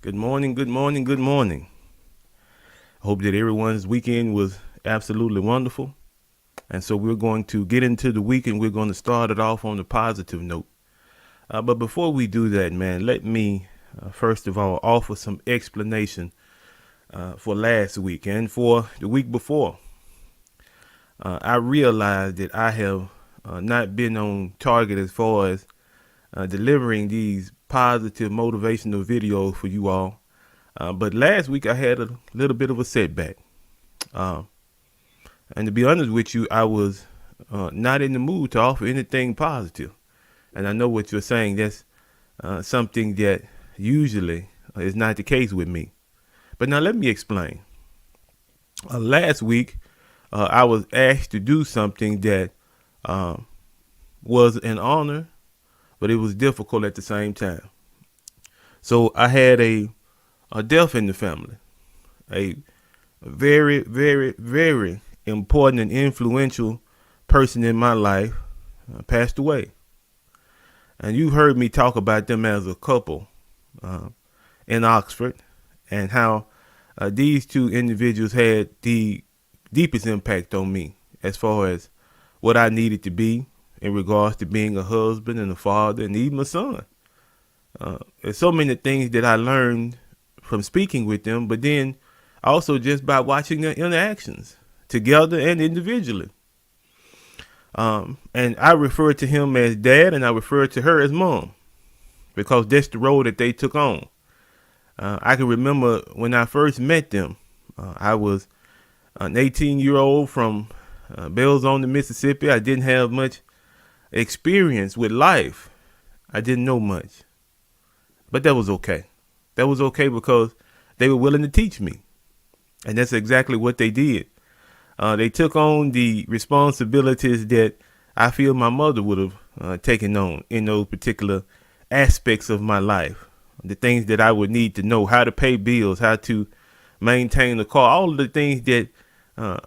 Good morning, good morning, good morning. I hope that everyone's weekend was absolutely wonderful. And so we're going to get into the week and we're going to start it off on a positive note. But before we do that, man, let me first of all offer some explanation for last week and for the week before. I realized that I have not been on target as far as delivering these positive motivational videos for you all. But last week I had a little bit of a setback. Uh, and to be honest with you, I was not in the mood to offer anything positive. And I know what you're saying. That's something that usually is not the case with me. But now let me explain. Last week, I was asked to do something that was an honor, but it was difficult at the same time. So I had a death in the family, a very, very, very important and influential person in my life passed away. And you heard me talk about them as a couple in Oxford and how these two individuals had the deepest impact on me as far as what I needed to be in regards to being a husband and a father and even a son. There's so many things that I learned from speaking with them, but then also just by watching their interactions together and individually. And I refer to him as dad and I refer to her as mom because that's the role that they took on. I can remember when I first met them, I was an 18-year-old from Belzoni, Mississippi. I didn't have much experience with life. I didn't know much, but that was okay. That was okay because they were willing to teach me. And that's exactly what they did. They took on the responsibilities that I feel my mother would have taken on in those particular aspects of my life. The things that I would need to know, how to pay bills, how to maintain the car, all of the things that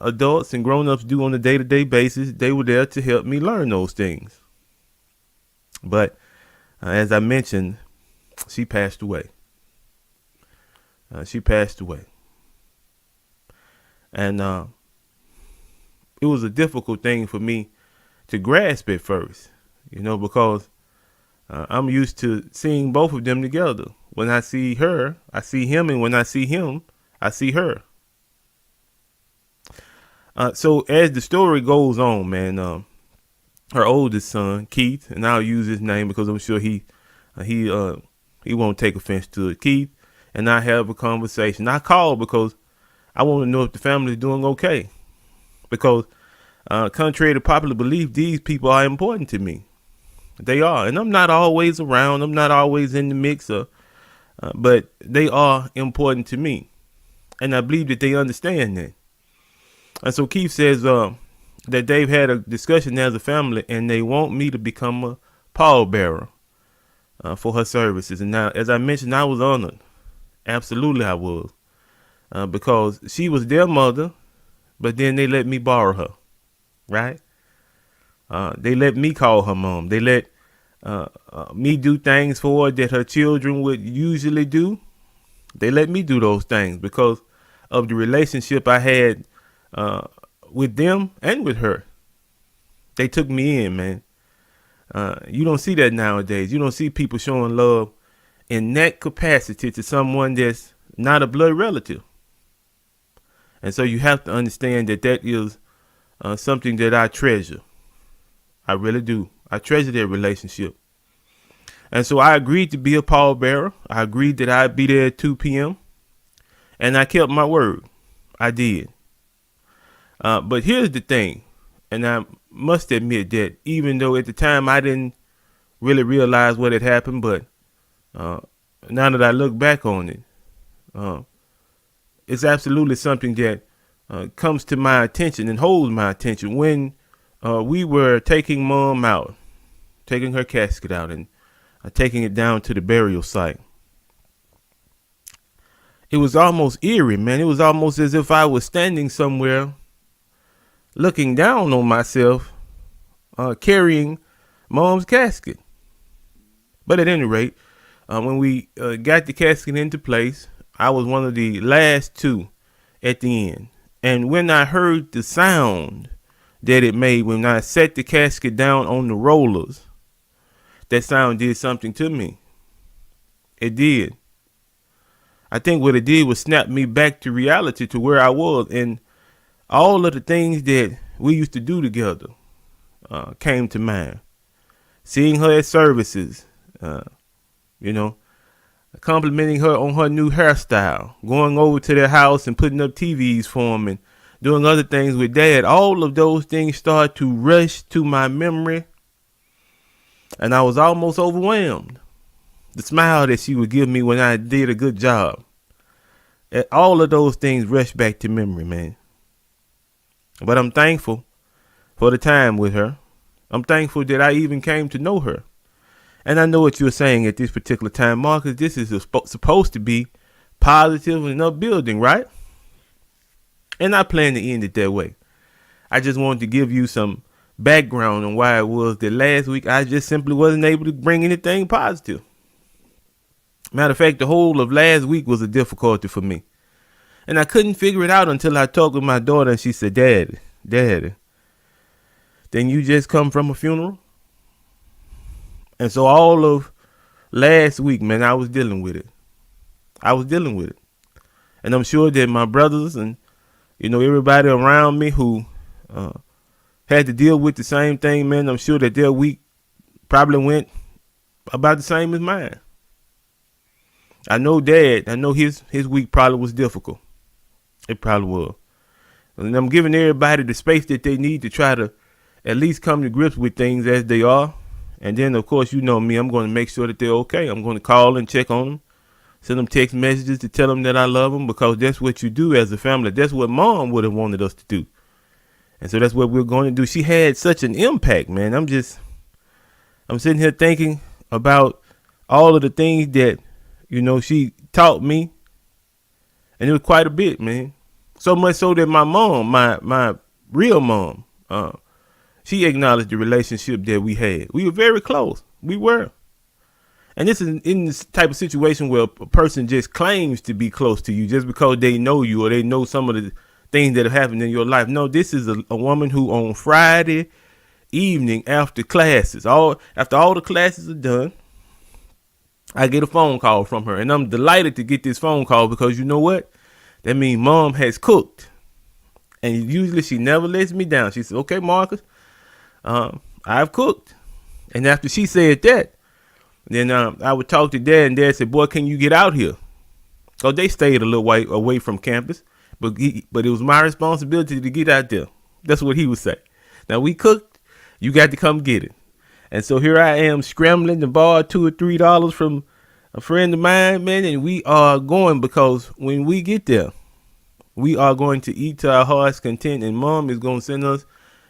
adults and grown-ups do on a day-to-day basis. They were there to help me learn those things. But as I mentioned, she passed away. She passed away. And it was a difficult thing for me to grasp at first, because I'm used to seeing both of them together. When I see her, I see him, and when I see him, I see her. So as the story goes on, man, her oldest son, Keith, and I'll use his name because I'm sure he won't take offense to it. Keith and I have a conversation. I called because I want to know if the family is doing okay. Because contrary to popular belief, these people are important to me. They are. And I'm not always around. I'm not always in the mix, but they are important to me. And I believe that they understand that. And so Keith says that they've had a discussion as a family and they want me to become a pallbearer for her services. And now, as I mentioned, I was honored. Absolutely, I was. Because she was their mother, but then they let me borrow her, right? They let me call her mom. They let me do things for her that her children would usually do. They let me do those things because of the relationship I had with them and with her. They took me in, man. You don't see that nowadays. You don't see people showing love in that capacity to someone that's not a blood relative. And so you have to understand that that is something that I treasure. I really do. I treasure that relationship. And so I agreed to be a pallbearer. I agreed that I'd be there at 2 p.m. And I kept my word. I did. But here's the thing. And I must admit that even though at the time I didn't really realize what had happened, but now that I look back on it, it's absolutely something that comes to my attention and holds my attention. When we were taking mom out, taking her casket out and taking it down to the burial site, it was almost eerie, man. It was almost as if I was standing somewhere looking down on myself carrying mom's casket. But at any rate, When we got the casket into place, I was one of the last two at the end. And when I heard the sound that it made when I set the casket down on the rollers, that sound did something to me. It did. I think what it did was snap me back to reality, to where I was. And all of the things that we used to do together came to mind. Seeing her at services, complimenting her on her new hairstyle, going over to their house and putting up TVs for them and doing other things with Dad. All of those things started to rush to my memory, and I was almost overwhelmed. The smile that she would give me when I did a good job. All of those things rushed back to memory, man. But I'm thankful for the time with her. I'm thankful that I even came to know her. And I know what you're saying at this particular time, Marcus. This is supposed to be positive and upbuilding, right? And I plan to end it that way. I just wanted to give you some background on why it was that last week I just simply wasn't able to bring anything positive. Matter of fact, the whole of last week was a difficulty for me. And I couldn't figure it out until I talked with my daughter, and she said, Daddy, then you just come from a funeral? And so all of last week, man, I was dealing with it. And I'm sure that my brothers and, everybody around me who had to deal with the same thing, man, I'm sure that their week probably went about the same as mine. I know his week probably was difficult. It probably was. And I'm giving everybody the space that they need to try to at least come to grips with things as they are. And then, of course, you know me, I'm going to make sure that they're okay. I'm going to call and check on them, send them text messages to tell them that I love them, because that's what you do as a family. That's what Mom would have wanted us to do. And so that's what we're going to do. She had such an impact, man. I'm sitting here thinking about all of the things that, she taught me. And it was quite a bit, man. So much so that my mom, my real mom, she acknowledged the relationship that we had. We were very close. We were. And this is in this type of situation where a person just claims to be close to you just because they know you or they know some of the things that have happened in your life. No, this is a woman who on Friday evening after classes, after all the classes are done, I get a phone call from her. And I'm delighted to get this phone call because you know what? That means Mom has cooked. And usually she never lets me down. She said, okay, Marcus, I've cooked. And after she said that, then I would talk to Dad, and Dad said, boy, can you get out here? So they stayed a little way away from campus, but it was my responsibility to get out there. That's what he would say. Now we cooked, you got to come get it. And so here I am scrambling to borrow $2 or $3 from a friend of mine, man, and we are going, because when we get there, we are going to eat to our heart's content, and Mom is going to send us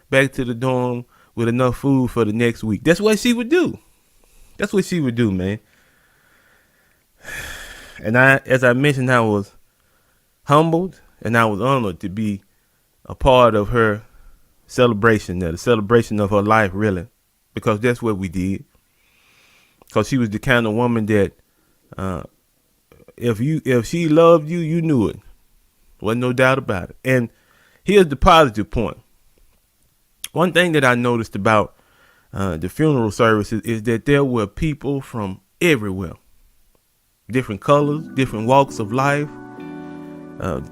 back to the dorm with enough food for the next week. That's what she would do. That's what she would do, man. And as I mentioned, I was humbled and I was honored to be a part of her celebration, the celebration of her life, really, because that's what we did. Because she was the kind of woman that if she loved you, you knew it. Wasn't no doubt about it. And here's the positive point. One thing that I noticed about the funeral services is that there were people from everywhere, different colors, different walks of life,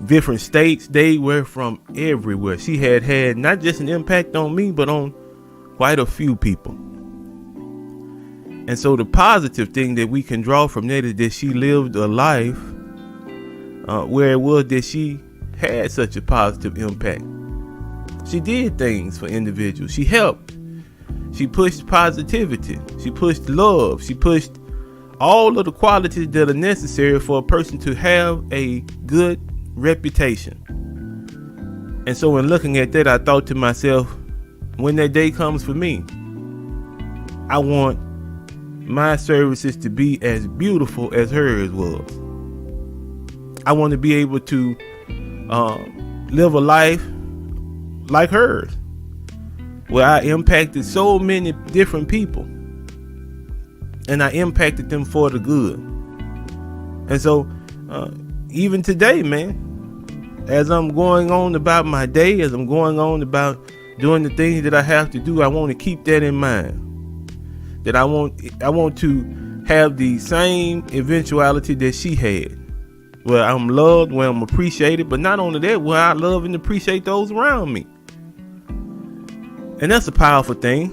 different states. They were from everywhere. She had not just an impact on me, but on quite a few people. And so the positive thing that we can draw from that is that she lived a life where it was that she had such a positive impact. She did things for individuals. She helped. She pushed positivity. She pushed love. She pushed all of the qualities that are necessary for a person to have a good reputation. And so when looking at that, I thought to myself, when that day comes for me, I want my services to be as beautiful as hers was. I want to be able to live a life like hers, where I impacted so many different people. and I impacted them for the good. And so, even today, man, as I'm going on about my day, as I'm going on about doing the things that I have to do, I want to keep that in mind. That I want to have the same eventuality that she had, where I'm loved, where I'm appreciated, but not only that, where I love and appreciate those around me. And that's a powerful thing.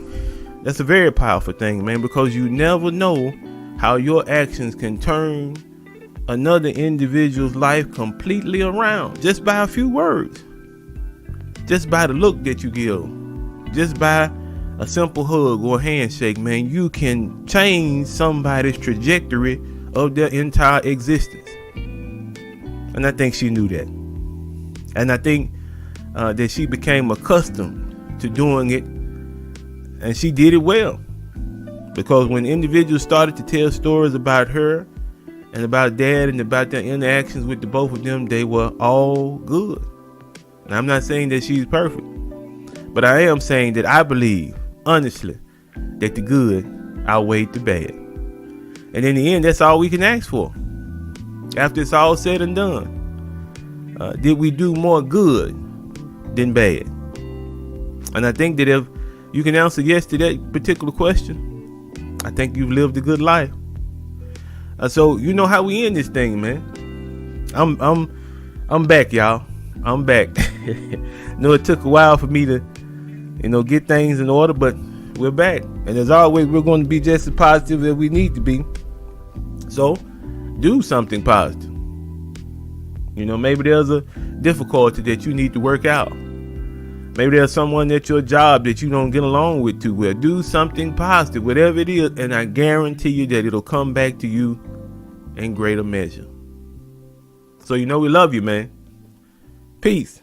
That's a very powerful thing, man, because you never know how your actions can turn another individual's life completely around just by a few words, just by the look that you give, just by a simple hug or handshake. Man, you can change somebody's trajectory of their entire existence. And I think she knew that, and I think that she became accustomed to doing it, and she did it well, because when individuals started to tell stories about her and about Dad and about their interactions with the both of them, they were all good. And I'm not saying that she's perfect, but I am saying that I believe, honestly, that the good outweighed the bad. And in the end, that's all we can ask for. After it's all said and done, did we do more good than bad? And I think that if you can answer yes to that particular question, I think you've lived a good life. So you know how we end this thing, man. I'm back, y'all. I'm back. No, it took a while for me to, get things in order, but we're back. And as always, we're going to be just as positive as we need to be. So do something positive. Maybe there's a difficulty that you need to work out. Maybe there's someone at your job that you don't get along with too well. Do something positive, whatever it is, and I guarantee you that it'll come back to you in greater measure. So we love you, man. Peace.